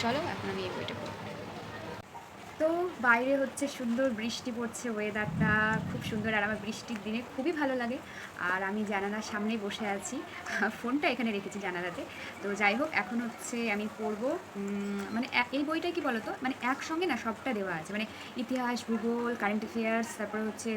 চলো এখন আমি এই বইটা পড়ব। তো বাইরে হচ্ছে সুন্দর বৃষ্টি পড়ছে, ওয়েদারটা খুব সুন্দর আর আমার বৃষ্টির দিনে খুবই ভালো লাগে। আর আমি জানালার সামনেই বসে আছি, ফোনটা এখানে রেখেছি জানালাতে। তো যাই হোক, এখন হচ্ছে আমি পড়বো। মানে এই বইটা কি বলতো, মানে একসঙ্গে না সবটা দেওয়া আছে, মানে ইতিহাস, ভূগোল, কারেন্ট অ্যাফেয়ার্স, তারপরে হচ্ছে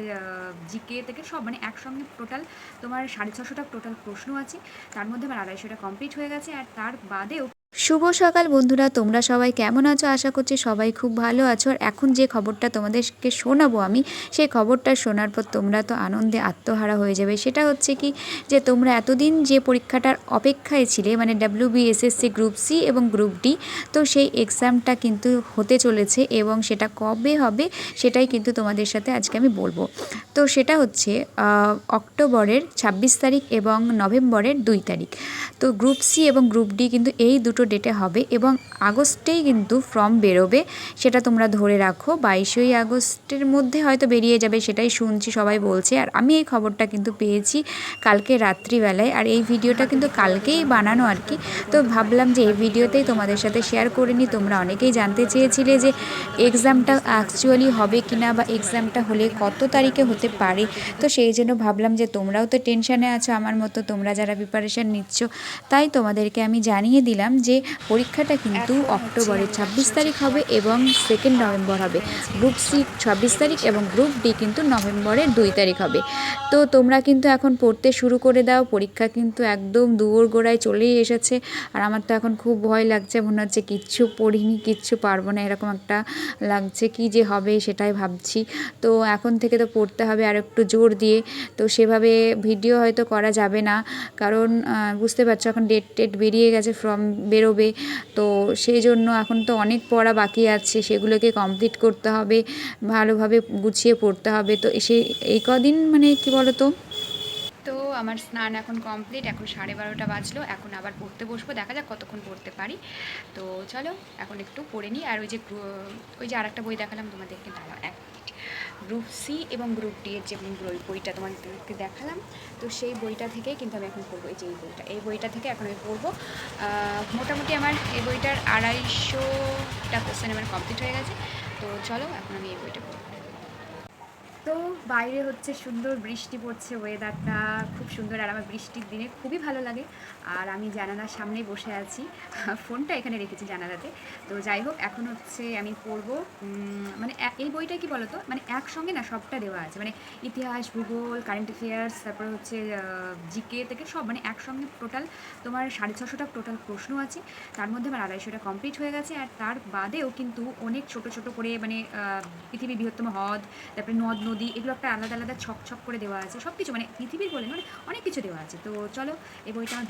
জিকে থেকে সব, মানে একসঙ্গে টোটাল তোমার 650টা টোটাল প্রশ্ন আছে। তার মধ্যে আমার 250টা কমপ্লিট হয়ে গেছে, আর তার বাদেও। শুভ সকাল বন্ধুরা, তোমরা সবাই কেমন আছো? আশা করছি সবাই খুব ভালো আছো। আর এখন যে খবরটা তোমাদেরকে শোনাবো আমি, সেই খবরটা শোনার পর তোমরা তো আনন্দে আত্মহারা হয়ে যাবে। সেটা হচ্ছে কি, যে তোমরা এতদিন যে পরীক্ষাটার অপেক্ষায় ছিলে, মানে WBSSC গ্রুপ সি এবং গ্রুপ ডি, তো সেই এক্সামটা কিন্তু হতে চলেছে এবং সেটা কবে হবে সেটাই কিন্তু তোমাদের সাথে আজকে আমি বলবো। তো সেটা হচ্ছে অক্টোবরের 26 তারিখ এবং নভেম্বরের 2 তারিখ। তো গ্রুপ সি এবং গ্রুপ ডি কিন্তু এই দুটো ডেটে হবে এবং আগস্টেই কিন্তু ফর্ম বেরোবে, সেটা তোমরা ধরে রাখো। 22 আগস্টের মধ্যে হয়তো বেরিয়ে যাবে, সেটাই শুনছি সবাই বলছে। আর আমি এই খবরটা কিন্তু পেয়েছি কালকে রাত্রিবেলায়, আর এই ভিডিওটা কিন্তু কালকেই বানানো আর কি। তো ভাবলাম যে এই ভিডিওতেই তোমাদের সাথে শেয়ার করে নিই। তোমরা অনেকেই জানতে চেয়েছিলে যে এক্সামটা অ্যাকচুয়ালি হবে কিনা, বা এক্সামটা হলে কত তারিখে হতে পারে। তো সেই জন্য ভাবলাম যে তোমরাও তো টেনশানে আছো আমার মতো, তোমরা যারা প্রিপারেশান নিচ্ছ, তাই তোমাদেরকে আমি জানিয়ে দিলাম যে পরীক্ষাটা কিন্তু অক্টোবরের 26 তারিখ হবে এবং 2 নভেম্বর হবে। গ্রুপ সি 26 তারিখ এবং গ্রুপ ডি কিন্তু নভেম্বরের 2 তারিখ হবে। তো তোমরা কিন্তু এখন পড়তে শুরু করে দাও, পরীক্ষা কিন্তু একদম গোড়ায় চলেই এসেছে। আর আমার তো এখন খুব ভয় লাগছে, মনে হচ্ছে কিচ্ছু পড়িনি, কিচ্ছু পারবো না, এরকম একটা লাগছে। কি যে হবে সেটাই ভাবছি। তো এখন থেকে তো পড়তে হবে আর একটু জোর দিয়ে। তো সেভাবে ভিডিও হয়তো করা যাবে না, কারণ বুঝতে পারছো এখন ডেট বেরিয়ে গেছে, ফর্ম বেরোবে। তো সেই জন্য এখন তো অনেক পড়া বাকি আছে, সেগুলোকে কমপ্লিট করতে হবে, ভালোভাবে গুছিয়ে পড়তে হবে। তো এই কদিন মানে কি বলো তো। তো আমার স্নান এখন কমপ্লিট, এখন 12:30 বাজলো, এখন আবার পড়তে বসবো, দেখা যাক কতক্ষণ পড়তে পারি। তো চলো এখন একটু পড়ে নিই। আর ওই যে আরেকটা বই দেখালাম তোমাদেরকে, দাঁড়াও এক মিনিট। গ্রুপ সি এবং গ্রুপ ডি এর যে বইটা তোমাদেরকে দেখালাম, তো সেই বইটা থেকে কিন্তু আমি এখন পড়বো। এই যে এই বইটা থেকে এখন আমি পড়বো। মোটামুটি আমার এই বইটার 250টা কোশ্চেন আমার কমপ্লিট হয়ে গেছে। তো চলো এখন আমি এই বইটা পড়বো। তো বাইরে হচ্ছে সুন্দর বৃষ্টি পড়ছে, ওয়েদারটা খুব সুন্দর আর আমার বৃষ্টির দিনে খুবই ভালো লাগে। আর আমি জানালার সামনেই বসে আছি, ফোনটা এখানে রেখেছি জানালাতে। তো যাই হোক, এখন হচ্ছে আমি পড়বো। মানে এই বইটা কি বলতো, মানে একসঙ্গে না সবটা দেওয়া আছে, মানে ইতিহাস, ভূগোল, কারেন্ট অ্যাফেয়ার্স, তারপরে হচ্ছে জিকে থেকে সব, মানে একসঙ্গে টোটাল তোমার 650টা টোটাল প্রশ্ন আছে। তার মধ্যে আমার 250টা কমপ্লিট হয়ে গেছে, আর তার বাদেও কিন্তু অনেক ছোট ছোট করে, মানে পৃথিবীর বৃহত্তম হ্রদ, তারপরে নদ নদী, এগুলো একটা আলাদা আলাদা ছক ছক করে দেওয়া আছে, সব কিছু মানে পৃথিবীর বলে মানে অনেক কিছু দেওয়া আছে। তো চলো, এই বইটা আমার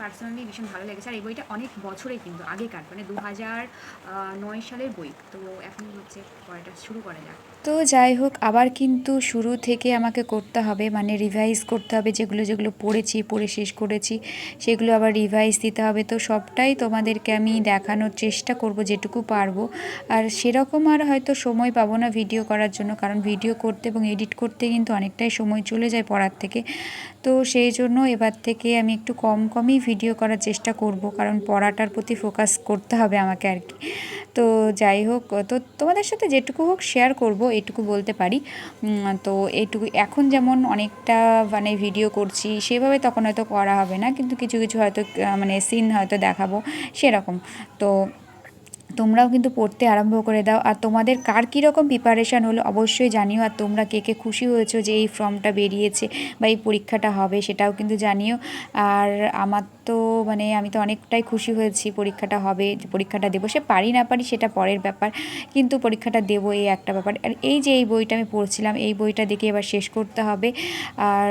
পার্সোনালি ভীষণ ভালো লেগেছে। আর এই বইটা অনেক বছরেই কিন্তু আগেকার, মানে 2009 সালের বই। তো এখন হচ্ছে পড়াটা শুরু করা যাক। তো যাই হোক, আবার কিন্তু শুরু থেকে আমাকে করতে হবে, মানে রিভাইজ করতে হবে, যেগুলো যেগুলো পড়ে শেষ করেছি সেগুলো আবার রিভাইজ দিতে হবে। তো সবটাই তোমাদেরকে আমি দেখানোর চেষ্টা করব যেটুকু পারবো। আর সেরকম আর হয়তো সময় পাবো না ভিডিও করার জন্য, কারণ ভিডিও করতে এবং এডিট করতে কিন্তু অনেকটাই সময় চলে যায় পড়ার থেকে। তো সেই জন্য এবার থেকে আমি একটু কমই ভিডিও করার চেষ্টা করব, কারণ পড়াটার প্রতি ফোকাস করতে হবে আমাকে আর কি। তো যাই হোক, তো তোমাদের সাথে যেটুকু হোক শেয়ার করব, এটুকু বলতে পারি। তো এইটুকু এখন যেমন অনেকটা মানে ভিডিও করছি, সেভাবে তখন হয়তো করা হবে না, কিন্তু কিছু কিছু হয়তো মানে সিন হয়তো দেখাবো সেরকম। তো তোমরাও কিন্তু পড়তে আরম্ভ করে দাও। আর তোমাদের কার কীরকম প্রিপারেশান হলো অবশ্যই জানিও। আর তোমরা কে কে খুশি হয়েছো যে এই ফর্মটা বেরিয়েছে বা এই পরীক্ষাটা হবে, সেটাও কিন্তু জানিও। আর আমার তো মানে আমি তো অনেকটাই খুশি হয়েছি, পরীক্ষাটা হবে, পরীক্ষাটা দেবো, সে পারি না পারি সেটা পরের ব্যাপার, কিন্তু পরীক্ষাটা দেবো এই একটা ব্যাপার। আর এই যে এই বইটা আমি পড়ছিলাম, এই বইটা দেখে এবার শেষ করতে হবে। আর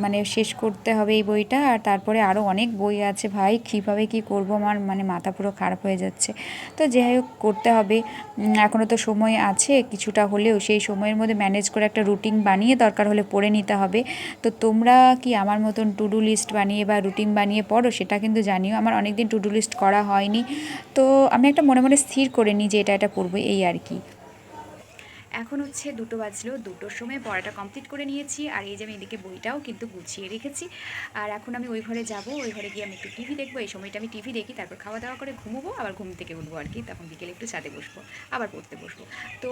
মানে শেষ করতে হবে এই বইটা। আর তারপরে আরও অনেক বই আছে ভাই, কীভাবে কী করবো, আমার মানে মাথা পুরো খারাপ হয়ে যাচ্ছে। তো যাই হোক, করতে হবে। এখনও তো সময় আছে কিছুটা হলেও, সেই সময়ের মধ্যে ম্যানেজ করে একটা রুটিন বানিয়ে দরকার হলে পড়ে নিতে হবে। তো তোমরা কি আমার মতন টু ডু লিস্ট বানিয়ে বা রুটিন বানিয়ে পড়ো, সেটা কিন্তু জানিও। আমার অনেক দিন টু ডু লিস্ট করা হয়নি, তো আমি একটা মনে মনে স্থির করে নিই যে এটা পড়বো, এই আর কি। এখন হচ্ছে 2টো বাজলো, 2টোর সময় পড়াটা কমপ্লিট করে নিয়েছি। আর এই যে আমি এদিকে বইটাও কিন্তু গুছিয়ে রেখেছি। আর এখন আমি ওই ঘরে যাব, ওই ঘরে গিয়ে আমি একটু টিভি দেখবো। এই সময়টা আমি টিভি দেখি, তারপর খাওয়া দাওয়া করে ঘুমোবো, আবার ঘুম থেকে উঠবো আর কি। তখন বিকেলে একটু ছাদে বসবো, আবার পড়তে বসবো। তো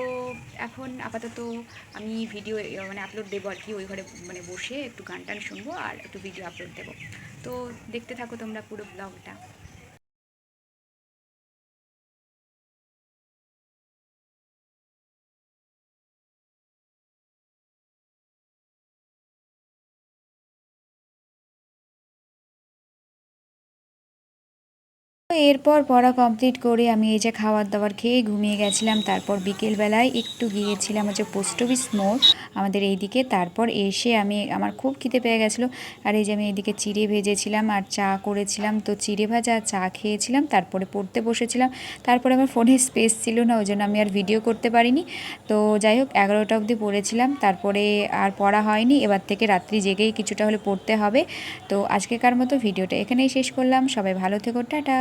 এখন আপাতত আমি ভিডিও মানে আপলোড দেবো আর কি, ওই ঘরে মানে বসে একটু গান টান শুনবো আর একটু ভিডিও আপলোড দেবো। তো দেখতে থাকো তোমরা পুরো ব্লগটা। তো এরপর পড়া কমপ্লিট করে আমি এই যে খাবার দাবার খেয়ে ঘুমিয়ে গেছিলাম। তারপর বিকেলবেলায় একটু গিয়েছিলাম হচ্ছে পোস্ট অফিস মোড় আমাদের এইদিকে। তারপর এসে আমার খুব খিদে পেয়ে গেছিলো। আর এই যে আমি এইদিকে চিড়ে ভেজেছিলাম আর চা করেছিলাম, তো চিড়ে ভাজা আর চা খেয়েছিলাম, তারপরে পড়তে বসেছিলাম। তারপরে আমার ফোনে স্পেস ছিল না, ওই জন্য আমি আর ভিডিও করতে পারিনি। তো যাই হোক 11টা অবধি পড়েছিলাম, তারপরে আর পড়া হয়নি। এবার থেকে রাত্রি জেগেই কিছুটা হলে পড়তে হবে। তো আজকেকার মতো ভিডিওটা এখানেই শেষ করলাম। সবাই ভালো থেকো, টাটা।